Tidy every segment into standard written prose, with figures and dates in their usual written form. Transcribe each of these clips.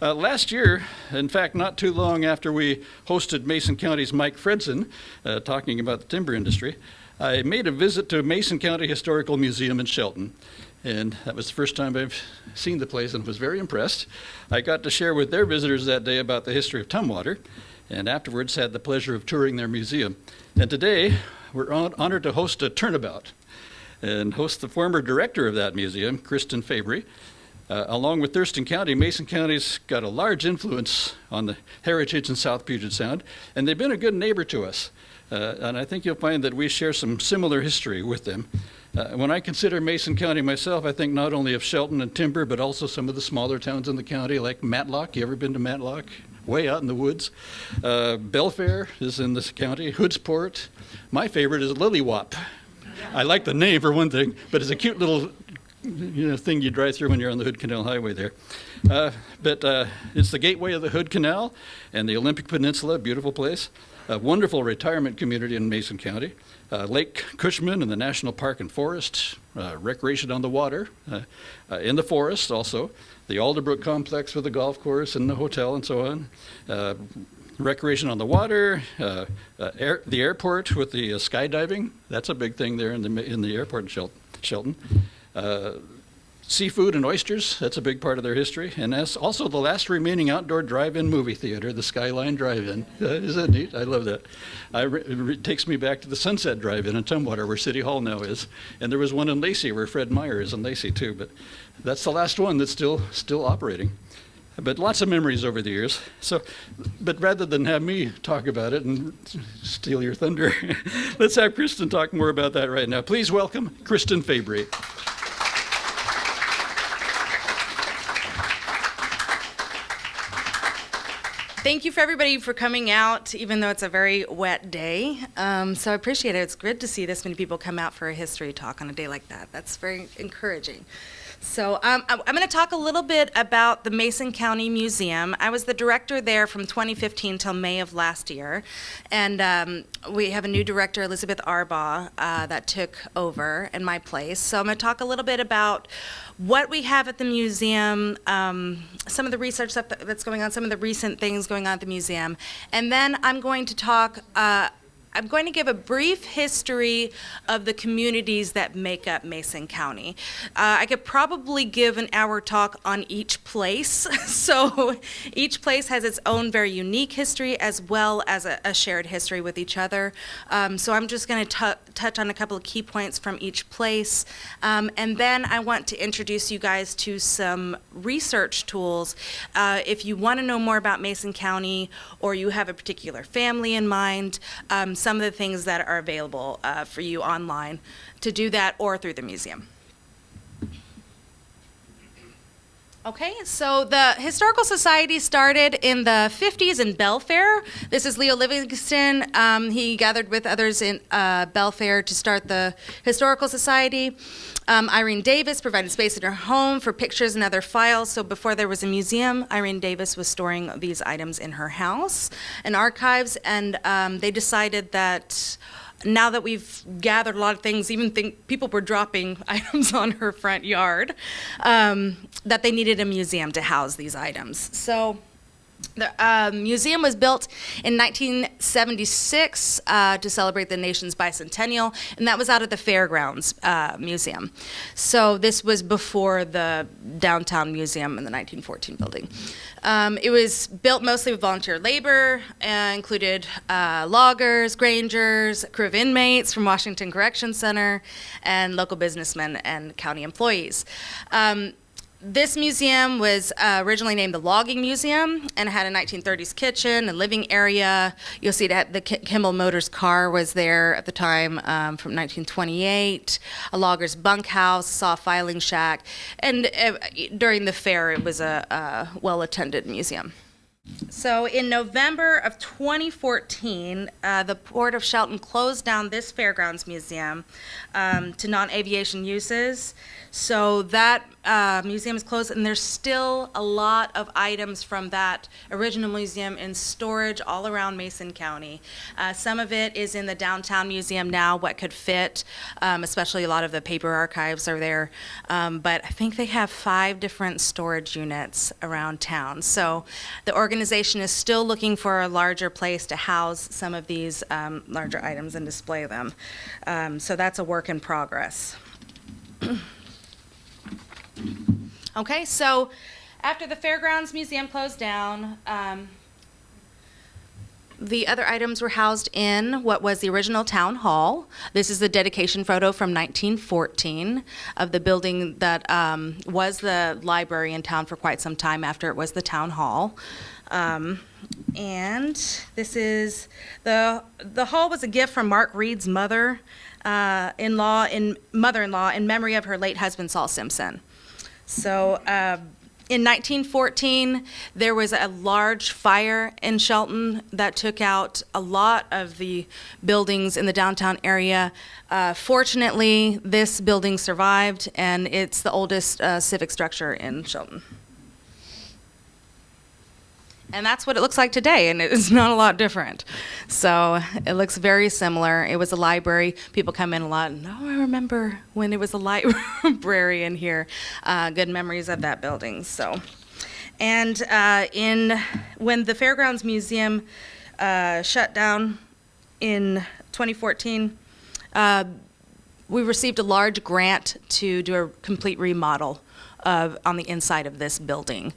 Last year, in fact, not too long after we hosted Mason County's Mike Fredson talking about the timber industry, I made a visit to Mason County Historical Museum in Shelton. And that was the first time I've seen the place and was very impressed. I got to share with their visitors that day about the history of Tumwater, and afterwards had the pleasure of touring their museum. And today, we're honored to host a turnabout and host the former director of that museum, Kristin Fabry. Along with Thurston County, Mason County's got a large influence on the heritage in South Puget Sound, and they've been a good neighbor to us. And I think you'll find that we share some similar history with them. When I consider Mason County myself, I think not only of Shelton and Timber, but also some of the smaller towns in the county, like Matlock. You ever been to Matlock? Way out in the woods. Belfair is in this county. Hoodsport. My favorite is Lillywop. I like the name for one thing, but it's a cute little thing you drive through when you're on the Hood Canal Highway there. But it's the gateway of the Hood Canal and the Olympic Peninsula, beautiful place. A wonderful retirement community in Mason County. Lake Cushman and the National Park and Forest, recreation on the water, in the forest also. The Alderbrook Complex with the golf course and the hotel and so on. Recreation on the water, the airport with the skydiving. That's a big thing there in the airport in Shelton. Seafood and oysters, that's a big part of their history. And that's also the last remaining outdoor drive-in movie theater, the Skyline Drive-In. Isn't that neat? I love that. It takes me back to the Sunset Drive-In in Tumwater, where City Hall now is. And there was one in Lacey where Fred Meyer is in Lacey too, but that's the last one that's still operating. But lots of memories over the years. But rather than have me talk about it and steal your thunder, let's have Kristin talk more about that right now. Please welcome Kristin Fabry. Thank you for everybody for coming out, even though it's a very wet day. So I appreciate it. It's good to see this many people come out for a history talk on a day like that. That's very encouraging. So I'm going to talk a little bit about the Mason County Museum. I was the director there from 2015 till May of last year. And we have a new director, Elizabeth Arbaugh, that took over in my place. So I'm going to talk a little bit about what we have at the museum, some of the research stuff that's going on, some of the recent things going on at the museum. And then I'm going to talk I'm going to give a brief history of the communities that make up Mason County. I could probably give an hour talk on each place. So each place has its own very unique history as well as a shared history with each other. So I'm just going to touch on a couple of key points from each place. And then I want to introduce you guys to some research tools. If you want to know more about Mason County or you have a particular family in mind, some of the things that are available for you online to do that or through the museum. Okay, so the Historical Society started in the 50s in Belfair. This is Leo Livingston. He gathered with others in Belfair to start the Historical Society. Irene Davis provided space in her home for pictures and other files. So before there was a museum, Irene Davis was storing these items in her house and archives. And they decided that now that we've gathered a lot of things, even people were dropping items on her front yard, that they needed a museum to house these items. So the museum was built in 1976 to celebrate the nation's bicentennial, and that was out of the Fairgrounds Museum. So this was before the downtown museum in the 1914 building. It was built mostly with volunteer labor, included loggers, grangers, crew of inmates from Washington Correction Center, and local businessmen and county employees. This museum was originally named the Logging Museum and had a 1930s kitchen and living area. You'll see that the Kimball Motors car was there at the time from 1928, a logger's bunkhouse, saw a filing shack, and during the fair it was a well-attended museum. So in November of 2014, the Port of Shelton closed down this Fairgrounds Museum to non-aviation uses. So that museum is closed, and there's still a lot of items from that original museum in storage all around Mason County. Some of it is in the downtown museum now, what could fit, especially a lot of the paper archives are there. But I think they have 5 different storage units around town. So the organization is still looking for a larger place to house some of these larger items and display them. So that's a work in progress. Okay, so after the Fairgrounds Museum closed down, the other items were housed in what was the original town hall. This is the dedication photo from 1914 of the building that was the library in town for quite some time after it was the town hall. And this is the hall was a gift from Mark Reed's mother-in-law in memory of her late husband Saul Simpson. So in 1914, there was a large fire in Shelton that took out a lot of the buildings in the downtown area. Fortunately, this building survived, and it's the oldest civic structure in Shelton. And that's what it looks like today, and it's not a lot different. So it looks very similar. It was a library. People come in a lot, and I remember when it was a library in here. Good memories of that building. So, and when the Fairgrounds Museum shut down in 2014, we received a large grant to do a complete remodel on the inside of this building,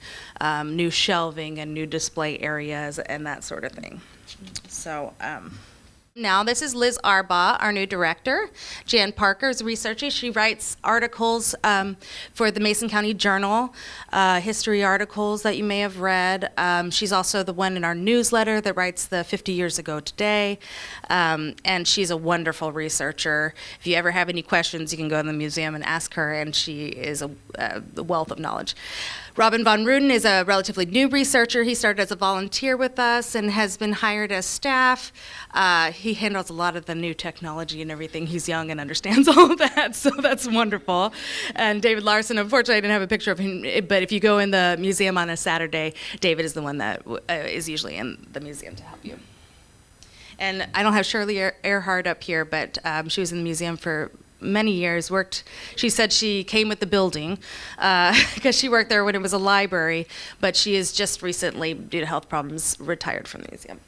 new shelving and new display areas and that sort of thing. So now this is Liz Arbaugh, our new director. Jan Parker is a researcher. She writes articles for the Mason County Journal, history articles that you may have read. She's also the one in our newsletter that writes the 50 Years Ago Today, and she's a wonderful researcher. If you ever have any questions, you can go to the museum and ask her, and she is a wealth of knowledge. Robin Von Ruden is a relatively new researcher. He started as a volunteer with us and has been hired as staff. He handles a lot of the new technology and everything. He's young and understands all of that, so that's wonderful. And David Larson, unfortunately, I didn't have a picture of him, but if you go in the museum on a Saturday, David is the one that is usually in the museum to help you. And I don't have Shirley Earhart up here, but she was in the museum for many years, she said she came with the building because she worked there when it was a library, but she is just recently, due to health problems, retired from the museum.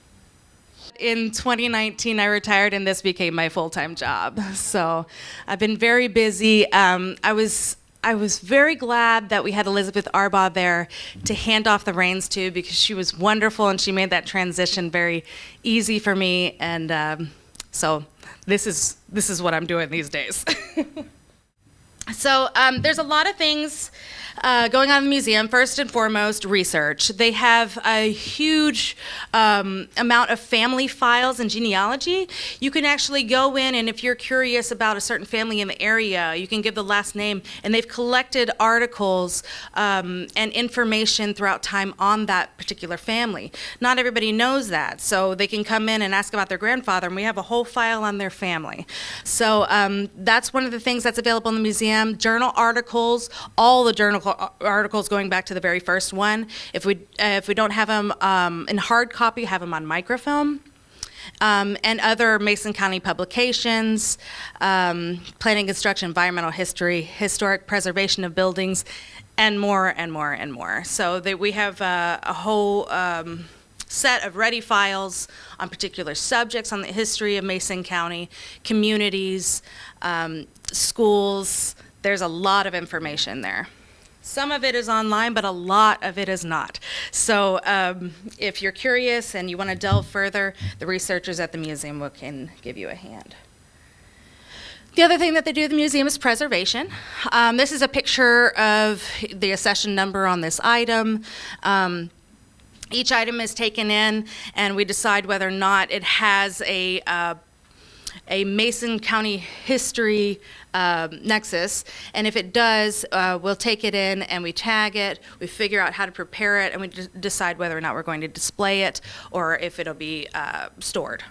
In 2019, I retired, and this became my full-time job. So I've been very busy. I was very glad that we had Elizabeth Arbaugh there to hand off the reins to, because she was wonderful and she made that transition very easy for me. And so this is what I'm doing these days. So there's a lot of things going on in the museum. First and foremost, research. They have a huge amount of family files and genealogy. You can actually go in, and if you're curious about a certain family in the area, you can give the last name, and they've collected articles and information throughout time on that particular family. Not everybody knows that, so they can come in and ask about their grandfather, and we have a whole file on their family. So that's one of the things that's available in the museum. Journal articles, all the journal articles going back to the very first one. If we don't have them in hard copy, have them on microfilm. And other Mason County publications, planning, construction, environmental history, historic preservation of buildings, and more and more and more. So we have a whole set of ready files on particular subjects on the history of Mason County, communities, schools. There's a lot of information there. Some of it is online, but a lot of it is not. So if you're curious and you want to delve further, the researchers at the museum can give you a hand. The other thing that they do at the museum is preservation. This is a picture of the accession number on this item. Each item is taken in, and we decide whether or not it has a Mason County history nexus, and if it does, we'll take it in and we tag it, we figure out how to prepare it, and we decide whether or not we're going to display it or if it'll be stored.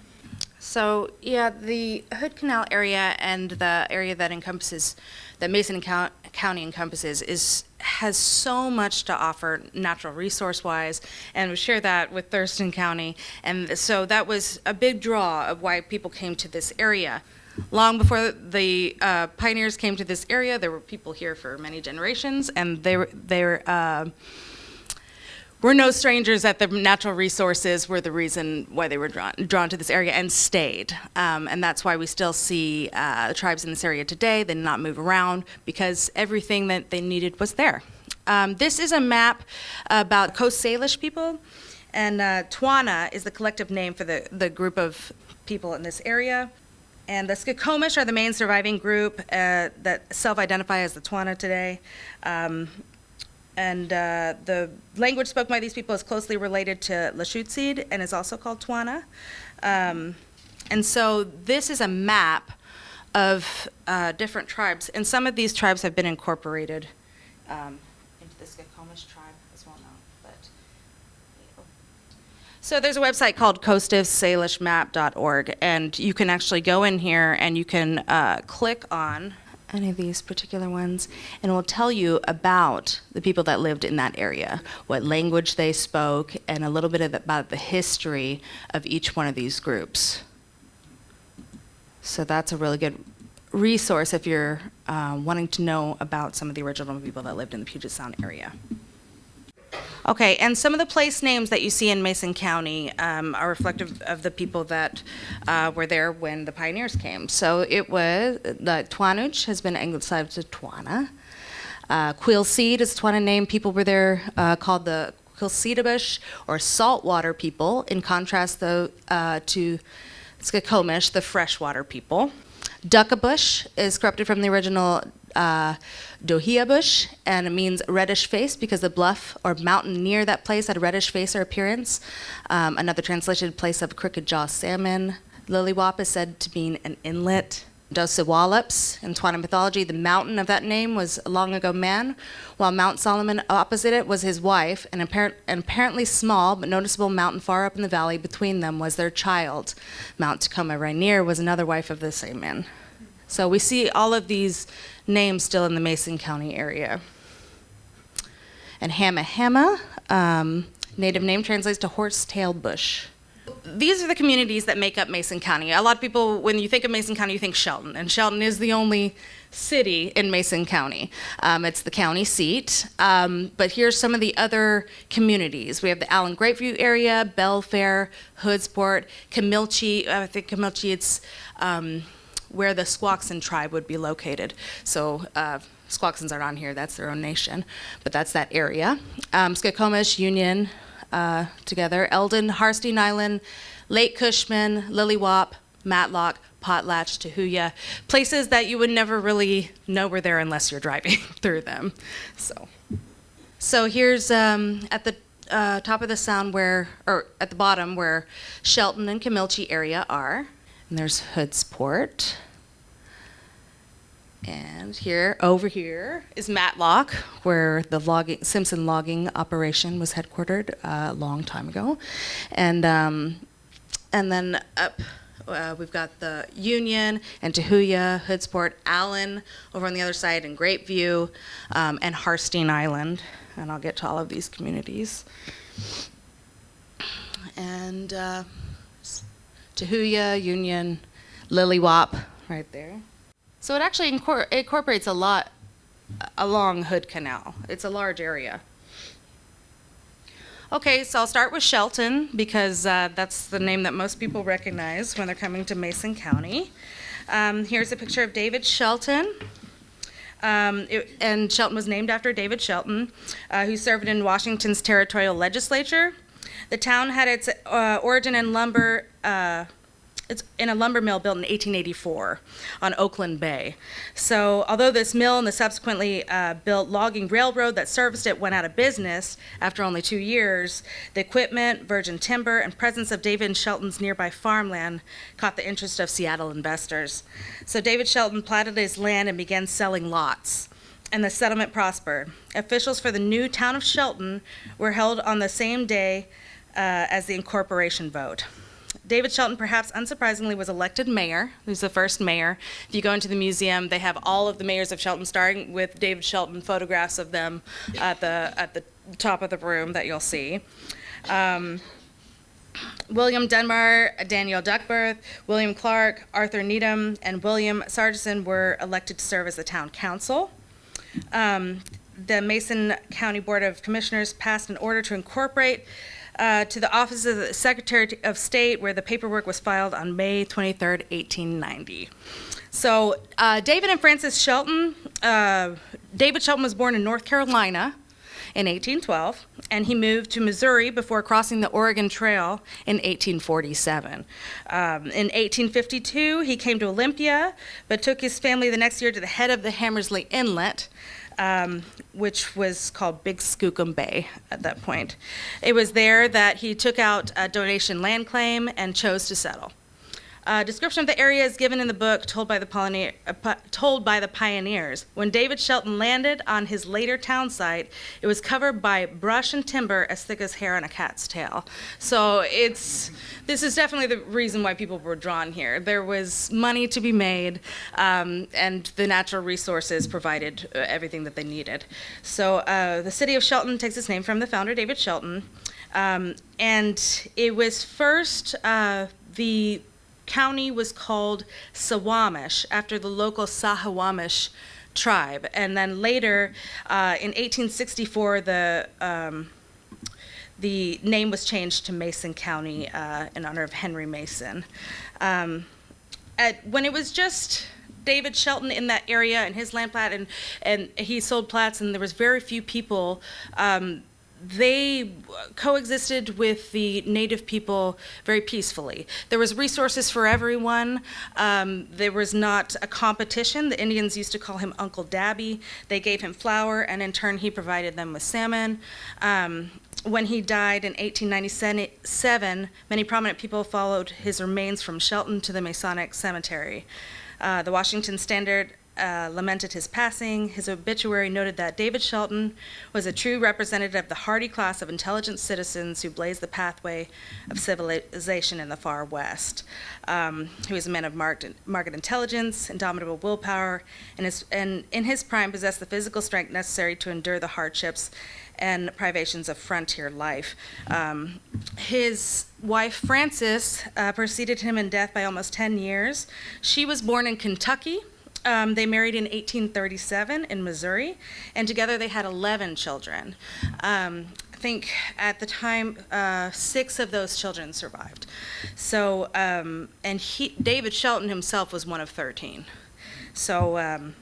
So yeah, the Hood Canal area and the area that encompasses, that Mason County encompasses has so much to offer natural resource-wise, and we share that with Thurston County. And so that was a big draw of why people came to this area. Long before the pioneers came to this area, there were people here for many generations, and they were no strangers that the natural resources were the reason why they were drawn to this area and stayed. And that's why we still see the tribes in this area today. They did not move around because everything that they needed was there. This is a map about Coast Salish people, and Twana is the collective name for the group of people in this area. And the Skokomish are the main surviving group that self-identify as the Twana today. And the language spoken by these people is closely related to Lushootseed and is also called Twana. And so this is a map of different tribes. And some of these tribes have been incorporated into the Skokomish tribe as well now. So there's a website called coastifsalishmap.org, and you can actually go in here and you can click on any of these particular ones, and it will tell you about the people that lived in that area, what language they spoke, and a little bit about the history of each one of these groups. So that's a really good resource if you're wanting to know about some of the original people that lived in the Puget Sound area. Okay, and some of the place names that you see in Mason County are reflective of the people that were there when the pioneers came. So it was, the Twanuch has been anglicized to Twana. Quilseed is a Twana name. People were there called the Quilseedabush or saltwater people, in contrast though to Skokomish, the freshwater people. Duckabush is corrupted from the original Dohiabush, and it means reddish face because the bluff or mountain near that place had a reddish face or appearance. Another translated place of crooked jaw salmon. Lillywop is said to mean an inlet. Dosewallops, in Twana mythology, the mountain of that name was long ago man, while Mount Solomon opposite it was his wife, and apparently small but noticeable mountain far up in the valley between them was their child. Mount Tacoma Rainier was another wife of the same man. So we see all of these names still in the Mason County area. And Hamma, native name translates to horse-tailed bush. These are the communities that make up Mason County. A lot of people, when you think of Mason County, you think Shelton, and Shelton is the only city in Mason County. It's the county seat, but here's some of the other communities. We have the Allen Grapeview area, Belfair, Hoodsport, Camilchi. I think Camilchi, it's where the Squaxin tribe would be located. So Squaxins aren't on here, that's their own nation, but that's that area. Skokomish, Union, together, Eldon, Harstein Island, Lake Cushman, Lillywop, Matlock, Potlatch, Tahuya, places that you would never really know were there unless you're driving through them. So here's at the top of the sound or at the bottom where Shelton and Camilchi area are. And there's Hoodsport. And over here is Matlock, where the Simpson logging operation was headquartered a long time ago. And then up, we've got the Union and Tahuya, Hoodsport, Allen over on the other side, and Grapeview, and Harstein Island. And I'll get to all of these communities. And Tahuya, Union, Lillywop, right there. So it actually incorporates a lot along Hood Canal. It's a large area. Okay, so I'll start with Shelton because that's the name that most people recognize when they're coming to Mason County. Here's a picture of David Shelton. And Shelton was named after David Shelton, who served in Washington's territorial legislature. The town had its origin in lumber. It's in a lumber mill built in 1884 on Oakland Bay. So although this mill and the subsequently built logging railroad that serviced it went out of business after only 2 years, the equipment, virgin timber, and presence of David Shelton's nearby farmland caught the interest of Seattle investors. So David Shelton platted his land and began selling lots, and the settlement prospered. Officials for the new town of Shelton were held on the same day as the incorporation vote. David Shelton, perhaps unsurprisingly, was elected mayor. He was the first mayor. If you go into the museum, they have all of the mayors of Shelton, starting with David Shelton, photographs of them at the top of the room that you'll see. William Dunbar, Daniel Duckworth, William Clark, Arthur Needham, and William Sargison were elected to serve as the town council. The Mason County Board of Commissioners passed an order to incorporate to the office of the Secretary of State, where the paperwork was filed on May 23rd, 1890. So David and Frances Shelton, David Shelton was born in North Carolina in 1812, and he moved to Missouri before crossing the Oregon Trail in 1847. In 1852, he came to Olympia, but took his family the next year to the head of the Hammersley Inlet, which was called Big Skookum Bay at that point. It was there that he took out a donation land claim and chose to settle. A description of the area is given in the book told by the pioneers. When David Shelton landed on his later town site, it was covered by brush and timber as thick as hair on a cat's tail. So this is definitely the reason why people were drawn here. There was money to be made, and the natural resources provided everything that they needed. So the city of Shelton takes its name from the founder, David Shelton, and it was first the county was called Sawamish after the local Sahawamish tribe, and then later in 1864 the name was changed to Mason County in honor of Henry Mason. When it was just David Shelton in that area and his land plat, and he sold plats, and there was very few people. They coexisted with the native people very peacefully. There was resources for everyone. There was not a competition. The Indians used to call him Uncle Dabby. They gave him flour, and in turn he provided them with salmon. When he died in 1897, many prominent people followed his remains from Shelton to the Masonic Cemetery. The Washington Standard lamented his passing. His obituary noted that David Shelton was a true representative of the hardy class of intelligent citizens who blazed the pathway of civilization in the far West. He was a man of marked intelligence, indomitable willpower, and in his prime possessed the physical strength necessary to endure the hardships and privations of frontier life. His wife, Frances, preceded him in death by almost 10 years. She was born in Kentucky. They married in 1837 in Missouri, and together they had 11 children. I think at the time, 6 of those children survived. So, and David Shelton himself was one of 13. So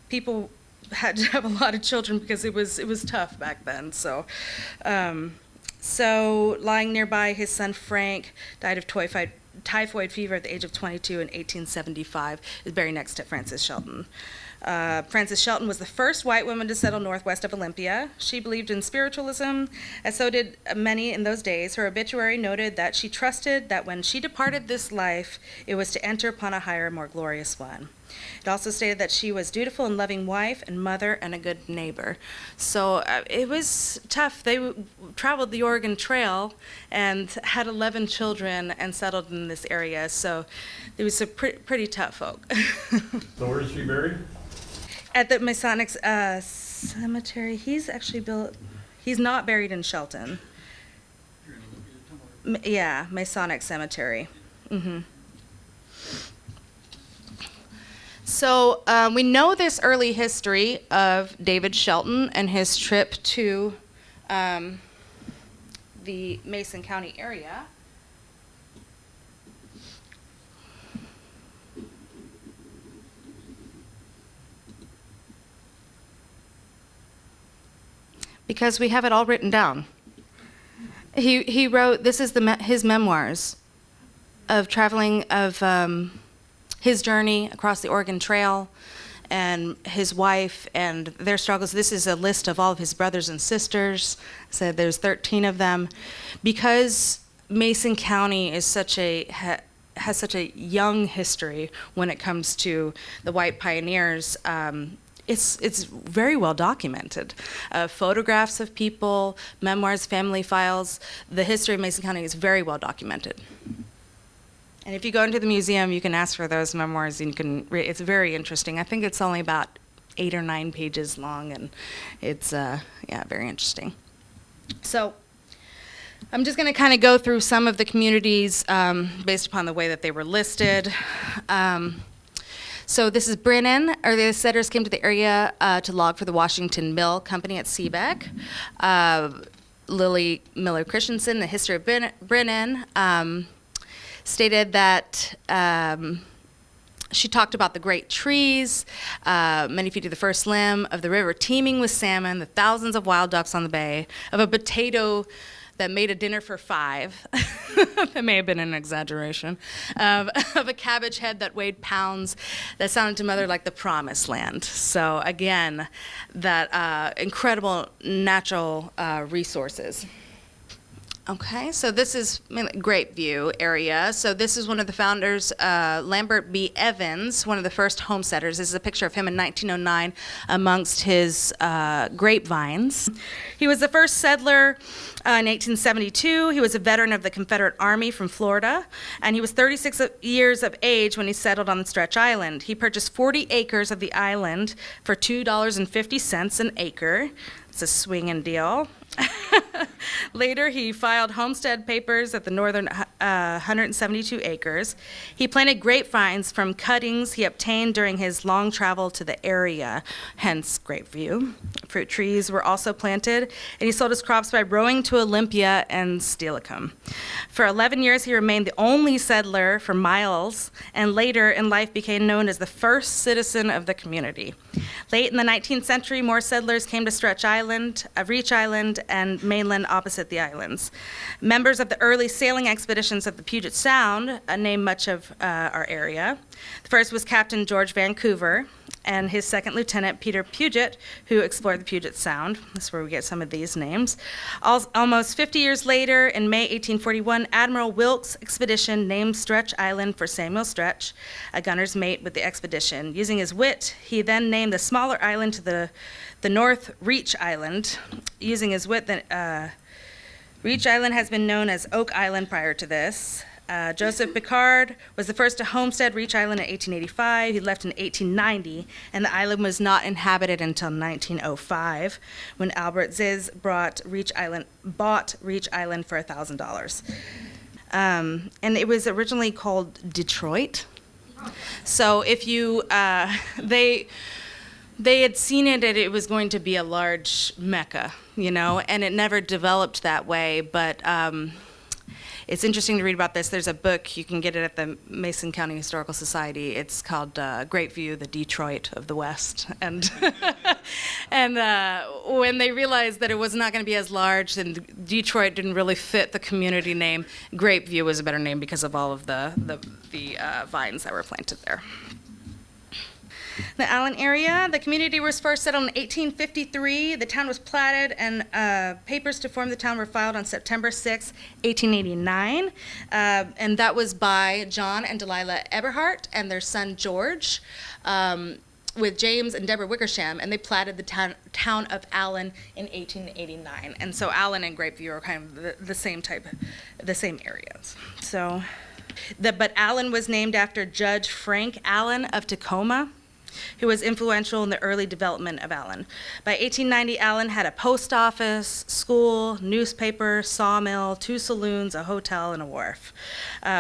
people had to have a lot of children because it was tough back then. So, lying nearby, his son Frank died of typhoid fever at the age of 22 in 1875, is buried next to Frances Shelton. Frances Shelton was the first white woman to settle northwest of Olympia. She believed in spiritualism, as so did many in those days. Her obituary noted that she trusted that when she departed this life, it was to enter upon a higher, more glorious one. It also stated that she was dutiful and loving wife and mother and a good neighbor. So it was tough. They traveled the Oregon Trail and had 11 children and settled in this area. So it was a pretty tough folk. So where is she buried? At the Masonic Cemetery. He's not buried in Shelton. Yeah, Masonic Cemetery. Mm-hmm. So we know this early history of David Shelton and his trip to the Mason County area. Because we have it all written down. He wrote, this is his memoirs of traveling, of his journey across the Oregon Trail, and his wife and their struggles. This is a list of all of his brothers and sisters. So there's 13 of them. Because Mason County is has such a young history when it comes to the white pioneers, it's very well documented. Photographs of people, memoirs, family files. The history of Mason County is very well documented. And if you go into the museum, you can ask for those memoirs, and you can it's very interesting. I think it's only about 8 or 9 pages long, and it's very interesting. So I'm just going to kind of go through some of the communities based upon the way that they were listed. So this is Brennan, or the settlers came to the area to log for the Washington Mill Company at Seebeck. Lily Miller Christensen, The History of Brennan, stated that she talked about the great trees, many feet to the first limb of the river teeming with salmon, the thousands of wild ducks on the bay, of a potato that made a dinner for 5. That may have been an exaggeration. Of a cabbage head that weighed pounds, that sounded to mother like the promised land. So again, that incredible natural resources. Okay, so this is Great View area. So this is one of the founders, Lambert B. Evans, one of the first homesteaders. This is a picture of him in 1909 amongst his grapevines. He was the first settler in 1872. He was a veteran of the Confederate Army from Florida, and he was 36 years of age when he settled on Stretch Island. He purchased 40 acres of the island for $2.50 an acre. It's a swinging deal. Later, he filed homestead papers at the northern 172 acres. He planted grapevines from cuttings he obtained during his long travel to the area, hence Grapeview. Fruit trees were also planted, and he sold his crops by rowing to Olympia and Steilacoom. For 11 years, he remained the only settler for miles, and later in life became known as the first citizen of the community. Late in the 19th century, more settlers came to Stretch Island, Reach Island, and mainland opposite the islands. Members of the early sailing expeditions of the Puget Sound named much of our area. The first was Captain George Vancouver and his second lieutenant, Peter Puget, who explored the Puget Sound. That's where we get some of these names. Almost 50 years later, in May 1841, Admiral Wilkes' expedition named Stretch Island for Samuel Stretch, a gunner's mate with the expedition. Using his wit, he then named the smaller island to the north, Reach Island. Using his wit, Reach Island has been known as Oak Island prior to this. Joseph Picard was the first to homestead Reach Island in 1885. He left in 1890, and the island was not inhabited until 1905, when Albert Ziz bought Reach Island for $1,000. And it was originally called Detroit. So if you, they had seen it, and it was going to be a large mecca, and it never developed that way, but it's interesting to read about this. There's a book, you can get it at the Mason County Historical Society. It's called Great View, the Detroit of the West. And when they realized that it was not going to be as large, and Detroit didn't really fit the community name, Great View was a better name because of all of the vines that were planted there. The Allen area, the community was first settled in 1853. The town was platted, and papers to form the town were filed on September 6, 1889. And that was by John and Delilah Eberhardt and their son George, with James and Deborah Wickersham, and they platted the town of Allen in 1889. And so Allen and Grapeview are kind of the same areas. So, but Allen was named after Judge Frank Allen of Tacoma, who was influential in the early development of Allen. By 1890, Allen had a post office, school, newspaper, sawmill, 2 saloons, a hotel, and a wharf.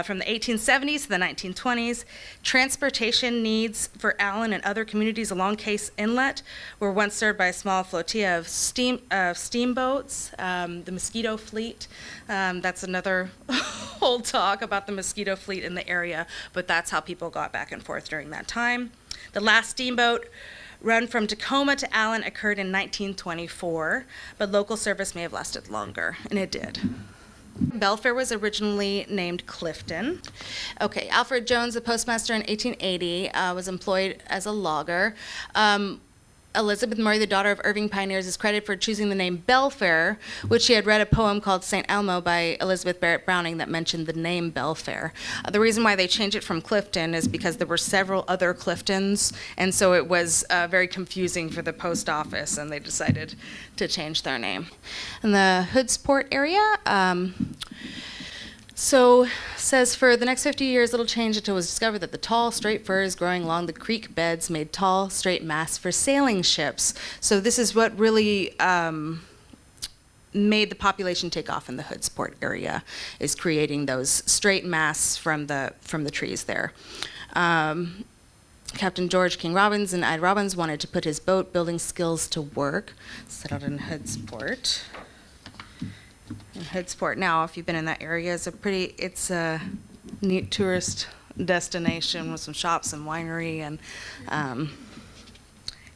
From the 1870s to the 1920s, transportation needs for Allen and other communities along Case Inlet were once served by a small flotilla of steamboats, the Mosquito Fleet. That's another whole talk about the Mosquito Fleet in the area, but that's how people got back and forth during that time. The last steamboat run from Tacoma to Allen occurred in 1924, but local service may have lasted longer, and it did. Belfair was originally named Clifton. Okay, Alfred Jones, the postmaster in 1880, was employed as a logger. Elizabeth Murray, the daughter of Irving pioneers, is credited for choosing the name Belfair, which she had read a poem called St. Elmo by Elizabeth Barrett Browning that mentioned the name Belfair. The reason why they changed it from Clifton is because there were several other Cliftons, and so it was very confusing for the post office, and they decided to change their name. In the Hoodsport area, So, says for the next 50 years, little changed until it was discovered that the tall, straight firs growing along the creek beds made tall, straight masts for sailing ships. So this is what really made the population take off in the Hoodsport area, is creating those straight masts from the trees there. Captain George King Robbins and Ida Robbins wanted to put his boat building skills to work, settled in Hoodsport. Now, if you've been in that area, it's a neat tourist destination with some shops and winery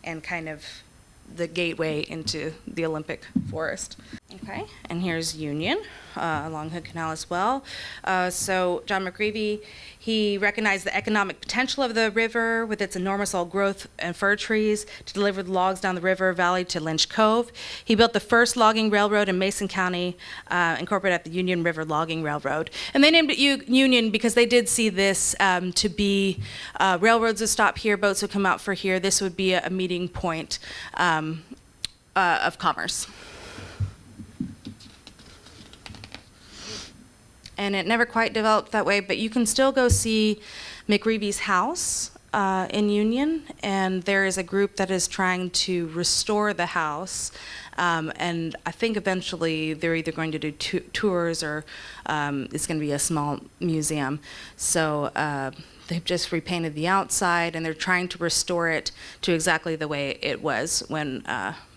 and kind of the gateway into the Olympic Forest. Okay, and here's Union along Hood Canal as well. So John McGreevy, he recognized the economic potential of the river with its enormous old growth and fir trees to deliver the logs down the river valley to Lynch Cove. He built the first logging railroad in Mason County, incorporated at the Union River Logging Railroad. And they named it Union because they did see this to be railroads would stop here, boats would come out for here. This would be a meeting point of commerce. And it never quite developed that way, but you can still go see McGreevy's house in Union, and there is a group that is trying to restore the house, and I think eventually they're either going to do tours or it's going to be a small museum. So they've just repainted the outside, and they're trying to restore it to exactly the way it was when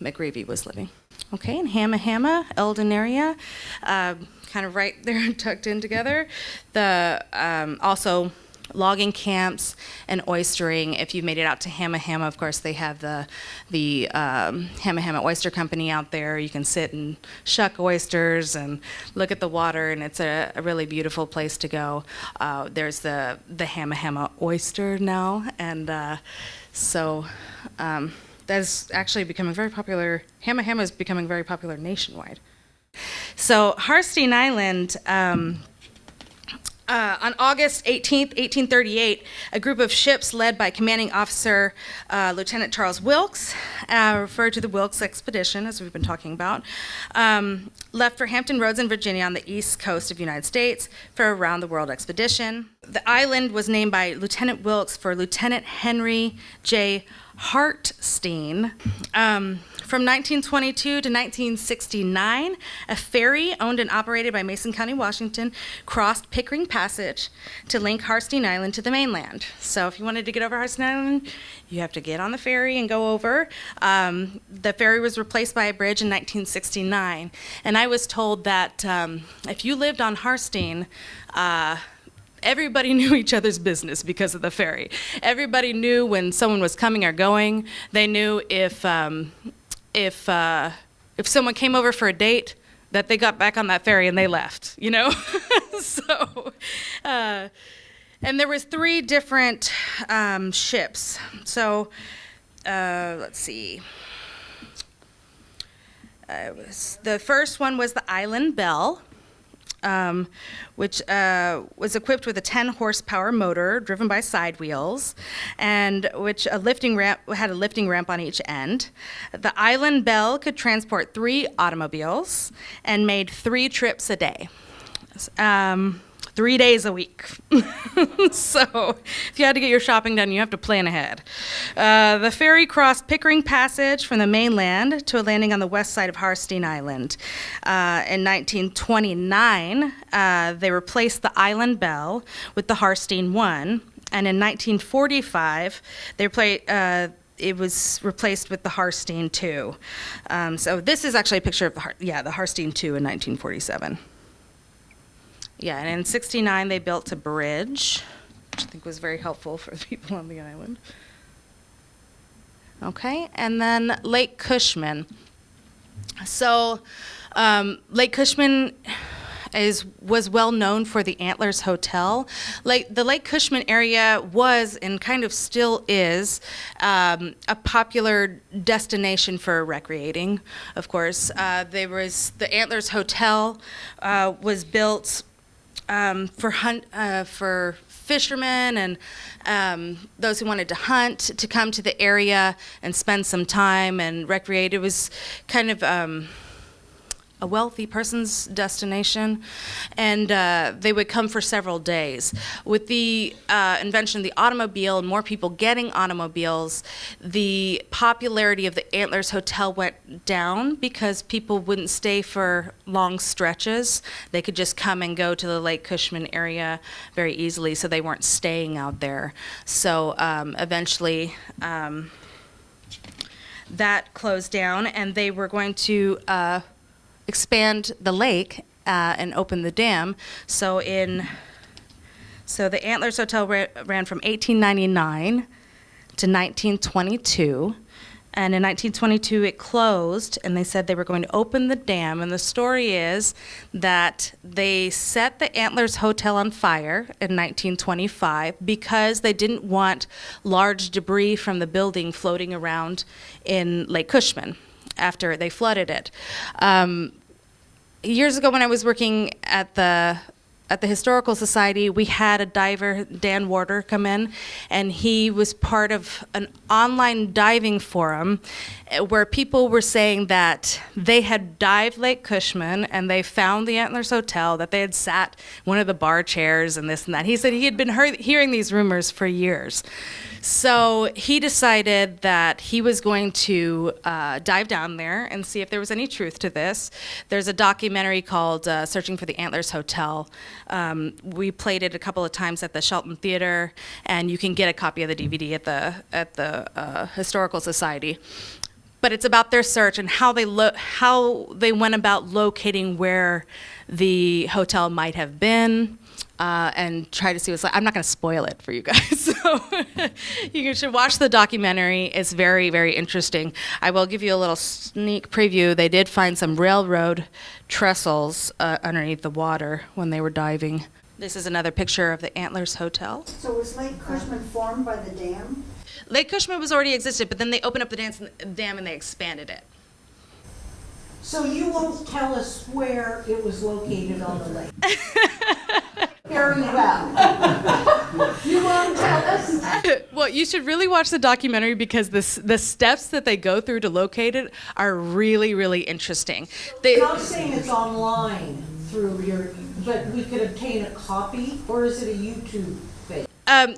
McGreevy was living. Okay, and Hamma, Eldon area, kind of right there tucked in together. The also logging camps and oystering. If you made it out to Hamma, of course, they have the Hamma Oyster Company out there. You can sit and shuck oysters and look at the water, and it's a really beautiful place to go. There's the Hamma oyster now, and so that's actually becoming very popular. Hamma is becoming very popular nationwide. So Harstein Island, on August 18th, 1838, a group of ships led by commanding officer Lieutenant Charles Wilkes, referred to the Wilkes Expedition, as we've been talking about, left for Hampton Roads in Virginia on the east coast of the United States for a round-the-world expedition. The island was named by Lieutenant Wilkes for Lieutenant Henry J. Hartstein. From 1922 to 1969, a ferry owned and operated by Mason County, Washington, crossed Pickering Passage to link Harstein Island to the mainland. So if you wanted to get over Harstein Island, you have to get on the ferry and go over. The ferry was replaced by a bridge in 1969. And I was told that if you lived on Harstein, everybody knew each other's business because of the ferry. Everybody knew when someone was coming or going. They knew if someone came over for a date, that they got back on that ferry and they left, you know? So, and there was 3 different ships. So, let's see. The first one was the Island Belle, which was equipped with a 10-horsepower motor driven by side wheels, and which had a lifting ramp on each end. The Island Belle could transport 3 automobiles and made 3 trips a day. 3 days a week. So if you had to get your shopping done, you have to plan ahead. The ferry crossed Pickering Passage from the mainland to a landing on the west side of Harstein Island. In 1929, they replaced the Island Belle with the Harstein One, and in 1945, it was replaced with the Harstein Two. So this is actually a picture of the Harstein Two in 1947. Yeah, and in '69 they built a bridge, which I think was very helpful for the people on the island. Okay, and then Lake Cushman. So Lake Cushman was well known for the Antlers Hotel. The Lake Cushman area was, and kind of still is, a popular destination for recreating, of course. The Antlers Hotel was built for fishermen and those who wanted to hunt to come to the area and spend some time and recreate. It was kind of a wealthy person's destination, and they would come for several days. With the invention of the automobile and more people getting automobiles, the popularity of the Antlers Hotel went down because people wouldn't stay for long stretches. They could just come and go to the Lake Cushman area very easily, so they weren't staying out there. So eventually, that closed down, and they were going to expand the lake and open the dam. So the Antlers Hotel ran from 1899 to 1922. And in 1922, it closed, and they said they were going to open the dam. And the story is that they set the Antlers Hotel on fire in 1925 because they didn't want large debris from the building floating around in Lake Cushman after they flooded it. Years ago, when I was working at the Historical Society, we had a diver, Dan Warder, come in, and he was part of an online diving forum where people were saying that they had dived Lake Cushman and they found the Antlers Hotel, that they had sat in one of the bar chairs and this and that. He said he had been hearing these rumors for years. So he decided that he was going to dive down there and see if there was any truth to this. There's a documentary called Searching for the Antlers Hotel. We played it a couple of times at the Shelton Theater, and you can get a copy of the DVD at the Historical Society. But it's about their search and how they went about locating where the hotel might have been. And try to see what's like. I'm not going to spoil it for you guys, so you should watch the documentary. It's very, very interesting. I will give you a little sneak preview. They did find some railroad trestles underneath the water when they were diving. This is another picture of the Antlers Hotel. So was Lake Cushman formed by the dam? Lake Cushman was already existed, but then they opened up the dam and they expanded it. So you won't tell us where it was located on the lake? Very well. You won't tell us? Well, you should really watch the documentary because the steps that they go through to locate it are really, really interesting. I'm not saying it's online but we could obtain a copy, or is it a YouTube thing?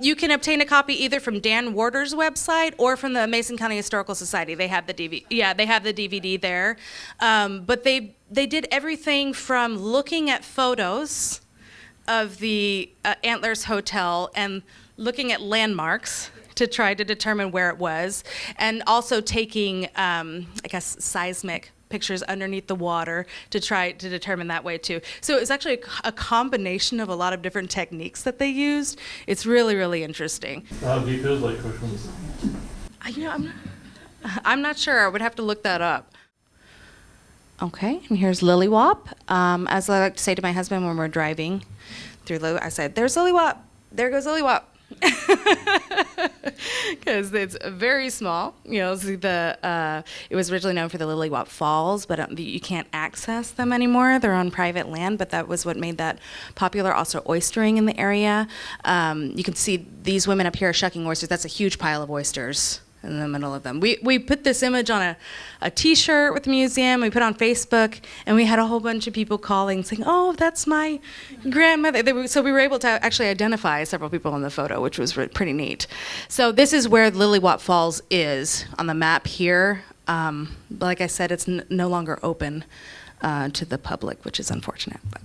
You can obtain a copy either from Dan Warder's website or from the Mason County Historical Society. They have the DVD. Yeah, they have the DVD there. But they did everything from looking at photos of the Antlers Hotel and looking at landmarks to try to determine where it was, and also taking, I guess, seismic pictures underneath the water to try to determine that way too. So it's actually a combination of a lot of different techniques that they used. It's really, really interesting. How deep is Lake Cushman? I'm not sure. I would have to look that up. Okay, and here's Lillywop. As I like to say to my husband when we're driving through I said, "There's Lillywop. There goes Lillywop." Because it's very small. You know, it was originally known for the Lillywop Falls, but you can't access them anymore. They're on private land, but that was what made that popular. Also, oystering in the area. You can see these women up here shucking oysters. That's a huge pile of oysters in the middle of them. We put this image on a T-shirt with the museum. We put it on Facebook, and we had a whole bunch of people calling saying, "Oh, that's my grandmother." So we were able to actually identify several people in the photo, which was pretty neat. So this is where Lillywop Falls is on the map here. Like I said, it's no longer open to the public, which is unfortunate. But.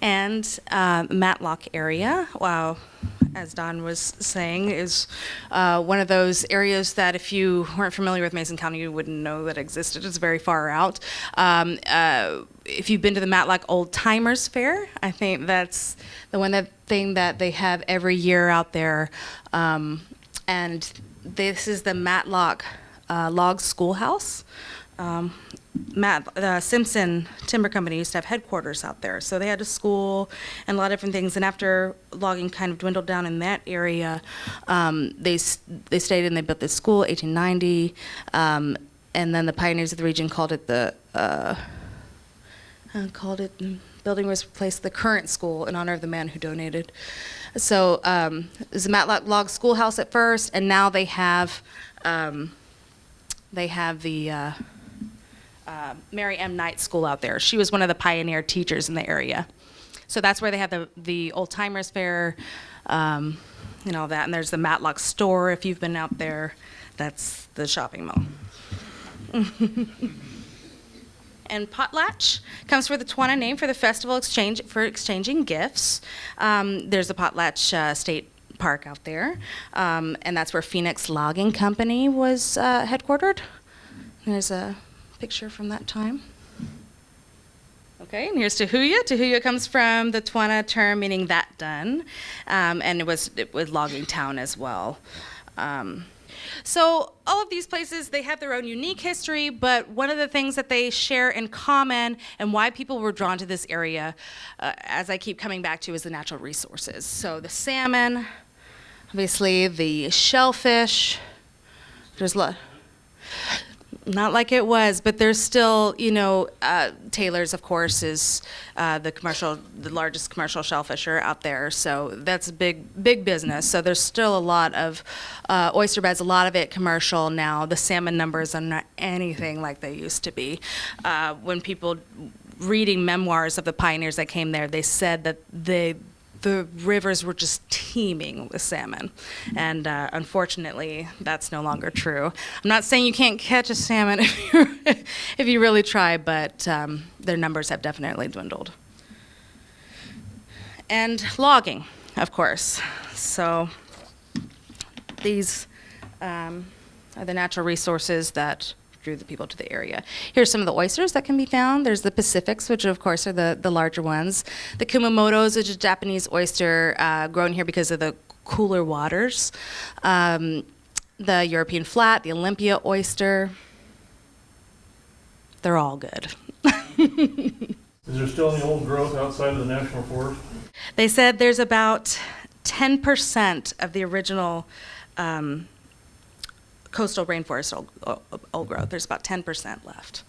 And Matlock area, wow, as Don was saying, is one of those areas that if you weren't familiar with Mason County, you wouldn't know that existed. It's very far out. If you've been to the Matlock Old Timers Fair, I think that's the thing that they have every year out there. And this is the Matlock Log Schoolhouse. Simpson Timber Company used to have headquarters out there, so they had a school and a lot of different things. And after logging kind of dwindled down in that area, they stayed and they built this school, 1890, and then the pioneers of the region called it the building was replaced the current school in honor of the man who donated. So it was a Matlock Log Schoolhouse at first, and now they have the Mary M. Knight School out there. She was one of the pioneer teachers in the area. So that's where they have the Old Timers Fair, and all that. And there's the Matlock store, if you've been out there. That's the shopping mall. And Potlatch comes from the Twana name for the festival for exchanging gifts. There's the Potlatch State Park out there, and that's where Phoenix Logging Company was headquartered. There's a picture from that time. Okay, and here's Tahuya. Tahuya comes from the Twana term meaning that done, and it was logging town as well. So all of these places, they have their own unique history, but one of the things that they share in common and why people were drawn to this area, as I keep coming back to, is the natural resources. So the salmon, obviously the shellfish, there's not like it was, but there's still, Taylor's, of course, is the largest commercial shellfisher out there. So that's a big business. So there's still a lot of oyster beds, a lot of it commercial now. The salmon numbers are not anything like they used to be. When people reading memoirs of the pioneers that came there, they said that the rivers were just teeming with salmon. And unfortunately, that's no longer true. I'm not saying you can't catch a salmon if you really try, but their numbers have definitely dwindled. And logging, of course. So these are the natural resources that drew the people to the area. Here's some of the oysters that can be found. There's the Pacifics, which of course are the larger ones. The Kumamotos, which is a Japanese oyster grown here because of the cooler waters. The European flat, the Olympia oyster. They're all good. Is there still any old growth outside of the national forest? They said there's about 10% of the original coastal rainforest old growth. There's about 10% left.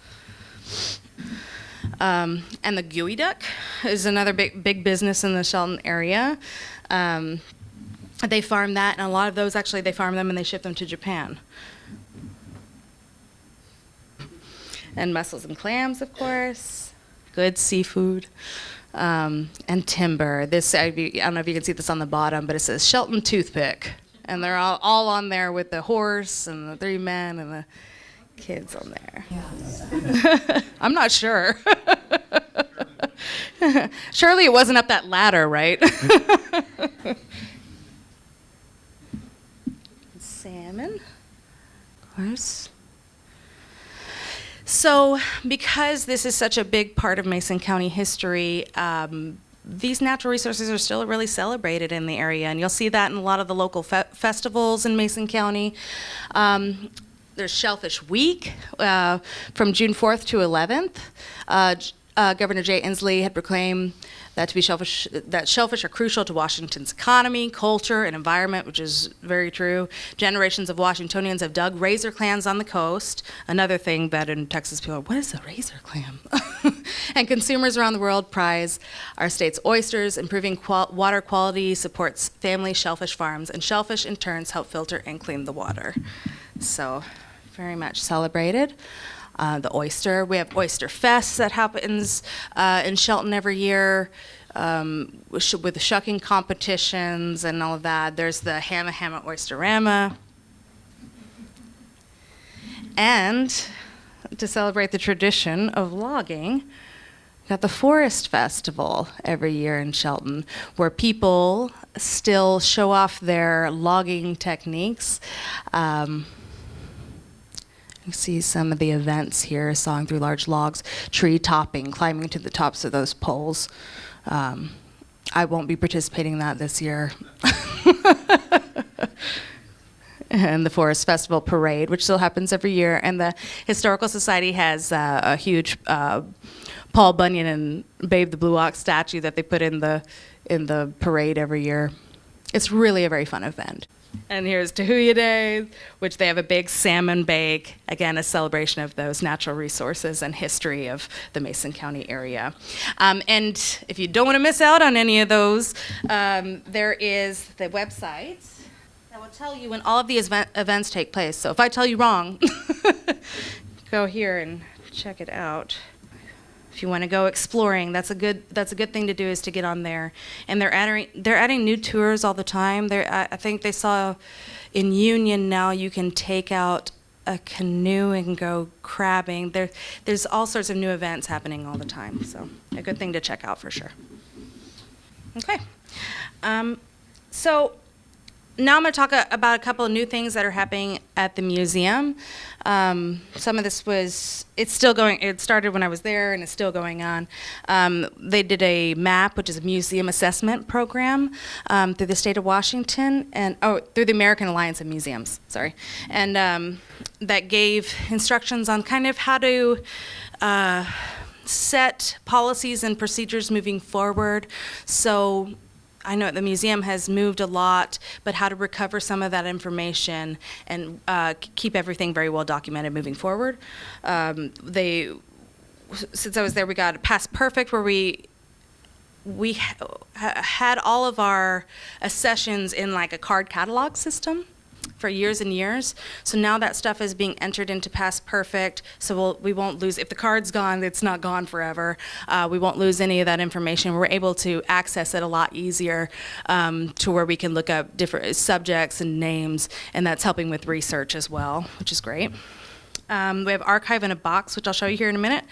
And the geoduck is another big business in the Shelton area. They farm that, and a lot of those actually they farm them and they ship them to Japan. And mussels and clams, of course. Good seafood. And timber. This, I don't know if you can see this on the bottom, but it says Shelton Toothpick. And they're all on there with the horse and the 3 men and the kids on there. Yeah. I'm not sure. Surely it wasn't up that ladder, right? Salmon, of course. So because this is such a big part of Mason County history, these natural resources are still really celebrated in the area, and you'll see that in a lot of the local festivals in Mason County. There's Shellfish Week from June 4th to 11th. Governor Jay Inslee had proclaimed that shellfish are crucial to Washington's economy, culture, and environment, which is very true. Generations of Washingtonians have dug razor clams on the coast. Another thing that in Texas people are, what is a razor clam? And consumers around the world prize our state's oysters. Improving water quality supports family shellfish farms, and shellfish in turns help filter and clean the water. So very much celebrated. The oyster, we have Oyster Fest that happens in Shelton every year with the shucking competitions and all of that. There's the Hamma Hamma Oysterama. And to celebrate the tradition of logging, we've got the Forest Festival every year in Shelton, where people still show off their logging techniques. You see some of the events here, sawing through large logs, tree topping, climbing to the tops of those poles. I won't be participating in that this year. And the Forest Festival Parade, which still happens every year. And the Historical Society has a huge Paul Bunyan and Babe the Blue Ox statue that they put in the parade every year. It's really a very fun event. And here's Tahuya Day, which they have a big salmon bake, again, a celebration of those natural resources and history of the Mason County area. And if you don't want to miss out on any of those, there is the website that will tell you when all of these events take place. So if I tell you wrong, go here and check it out. If you want to go exploring, that's a good thing to do, is to get on there. And they're adding new tours all the time. I think they saw in Union now you can take out a canoe and go crabbing. There's all sorts of new events happening all the time, so a good thing to check out for sure. Okay, so now I'm going to talk about a couple of new things that are happening at the museum. Some of this it's still going, it started when I was there and it's still going on. They did a MAP, which is a museum assessment program, through the state of Washington, through the American Alliance of Museums, sorry. And that gave instructions on kind of how to set policies and procedures moving forward. So I know the museum has moved a lot, but how to recover some of that information and keep everything very well documented moving forward. Since I was there, we got Past Perfect, where we had all of our accessions in like a card catalog system for years and years. So now that stuff is being entered into Past Perfect, so we won't lose. If the card's gone, it's not gone forever. We won't lose any of that information. We're able to access it a lot easier, to where we can look up different subjects and names, and that's helping with research as well, which is great. We have Archiveinabox, which I'll show you here in a minute,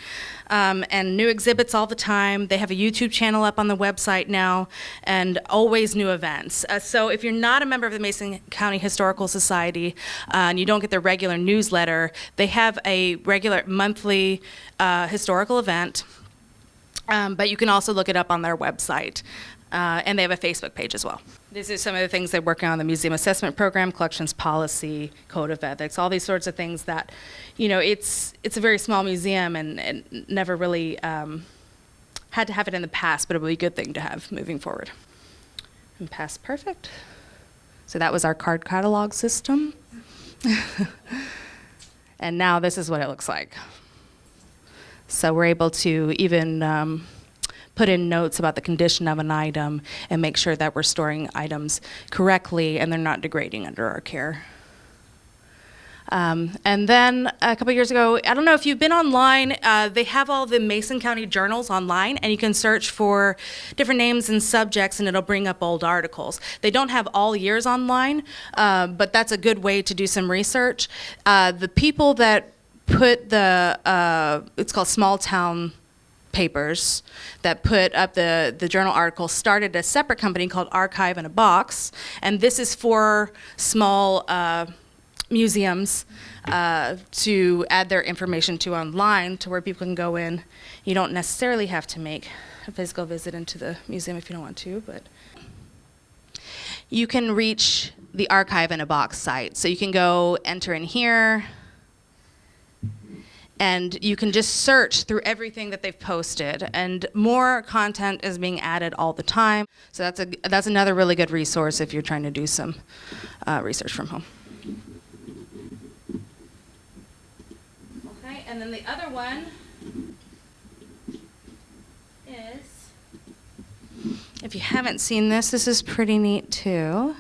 and new exhibits all the time. They have a YouTube channel up on the website now, and always new events. So if you're not a member of the Mason County Historical Society, and you don't get their regular newsletter, they have a regular monthly historical event, but you can also look it up on their website. And they have a Facebook page as well. This is some of the things they're working on: the museum assessment program, collections policy, code of ethics, all these sorts of things that, it's a very small museum and never really had to have it in the past, but it would be a good thing to have moving forward. And Past Perfect. So that was our card catalog system. And now this is what it looks like. So we're able to even put in notes about the condition of an item and make sure that we're storing items correctly and they're not degrading under our care. And then a couple years ago, I don't know if you've been online, they have all the Mason County journals online, and you can search for different names and subjects and it'll bring up old articles. They don't have all years online, but that's a good way to do some research. The people that put it's called Small Town Papers, that put up the journal article, started a separate company called Archiveinabox, and this is for small museums to add their information to online, to where people can go in. You don't necessarily have to make a physical visit into the museum if you don't want to, but you can reach the Archiveinabox site. So you can go enter in here, and you can just search through everything that they've posted, and more content is being added all the time. So that's another really good resource if you're trying to do some research from home. Okay, and then the other one is, if you haven't seen this is pretty neat too.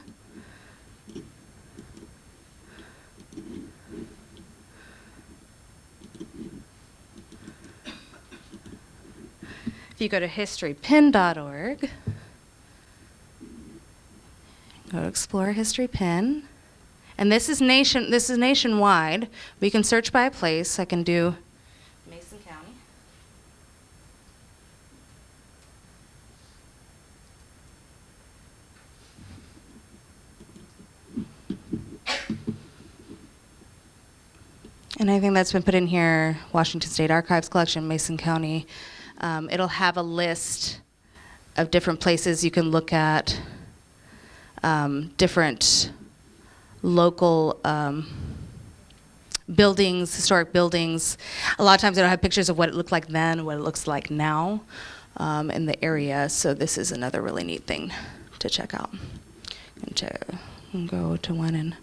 If you go to historypin.org, go to Explore History Pin, and this is nationwide. We can search by place. I can do Mason County. And I think that's been put in here: Washington State Archives collection, Mason County. It'll have a list of different places you can look at, different local buildings, historic buildings. A lot of times they don't have pictures of what it looked like then, what it looks like now in the area. So this is another really neat thing to check out. And go to one in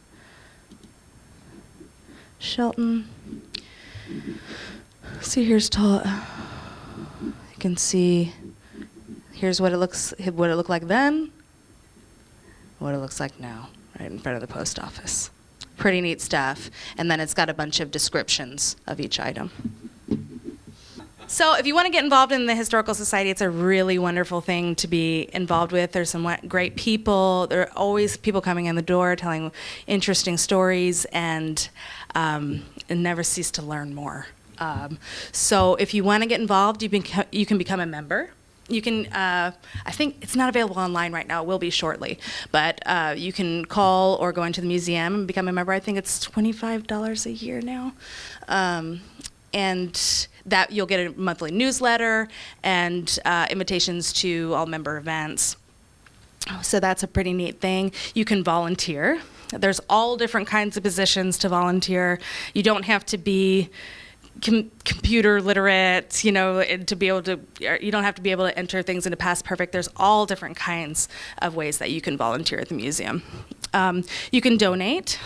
Shelton. See, here's you can see, here's what it looked like then, what it looks like now, right in front of the post office. Pretty neat stuff. And then it's got a bunch of descriptions of each item. So if you want to get involved in the Historical Society, it's a really wonderful thing to be involved with. There's some great people. There are always people coming in the door telling interesting stories, and never cease to learn more. So if you want to get involved, you can become a member. You can, I think it's not available online right now, it will be shortly, but you can call or go into the museum and become a member. I think it's $25 a year now. And that you'll get a monthly newsletter and invitations to all member events. So that's a pretty neat thing. You can volunteer. There's all different kinds of positions to volunteer. You don't have to be computer literate, and to be able to, you don't have to be able to enter things into Past Perfect. There's all different kinds of ways that you can volunteer at the museum. You can donate.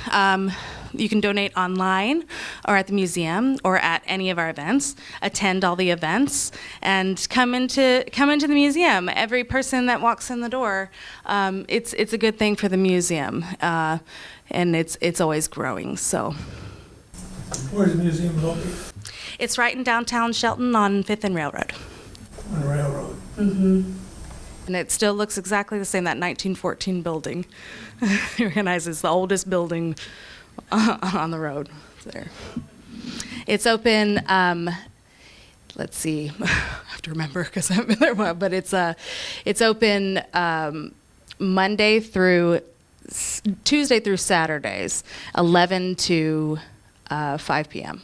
You can donate online or at the museum or at any of our events. Attend all the events and come into the museum. Every person that walks in the door, it's a good thing for the museum, and it's always growing. So. Where's the museum located? It's right in downtown Shelton on 5th and Railroad. On Railroad. Mm-hmm. And it still looks exactly the same, that 1914 building. You recognize it's the oldest building on the road there. It's open, let's see, I have to remember because I haven't been there a while, but it's open Tuesday through Saturdays, 11 to 5 p.m.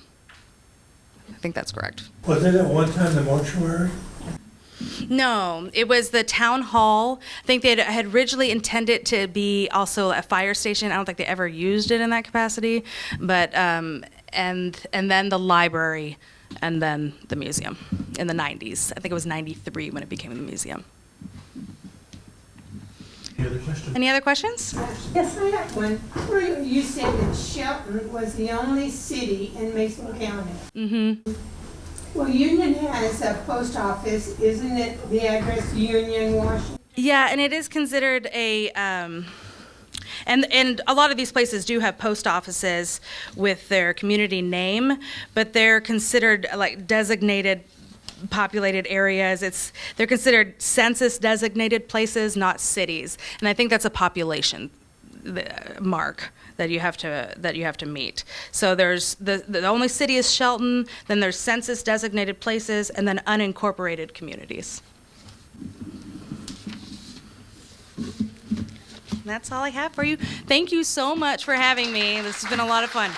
I think that's correct. Was it at one time the mortuary? No, it was the town hall. I think they had originally intended to be also a fire station. I don't think they ever used it in that capacity. But and then the library, and then the museum in the 90s. I think it was 93 when it became the museum. Any other questions? Any other questions? Yes, I have one. Where you said that Shelton was the only city in Mason County. Mm-hmm. Well, Union has a post office. Isn't it the address Union, Washington? Yeah, and it is considered a, and a lot of these places do have post offices with their community name, but they're considered like designated populated areas. They're considered census designated places, not cities. And I think that's a population mark that you have to meet. So there's the only city is Shelton, then there's census designated places, and then unincorporated communities. That's all I have for you. Thank you so much for having me. This has been a lot of fun.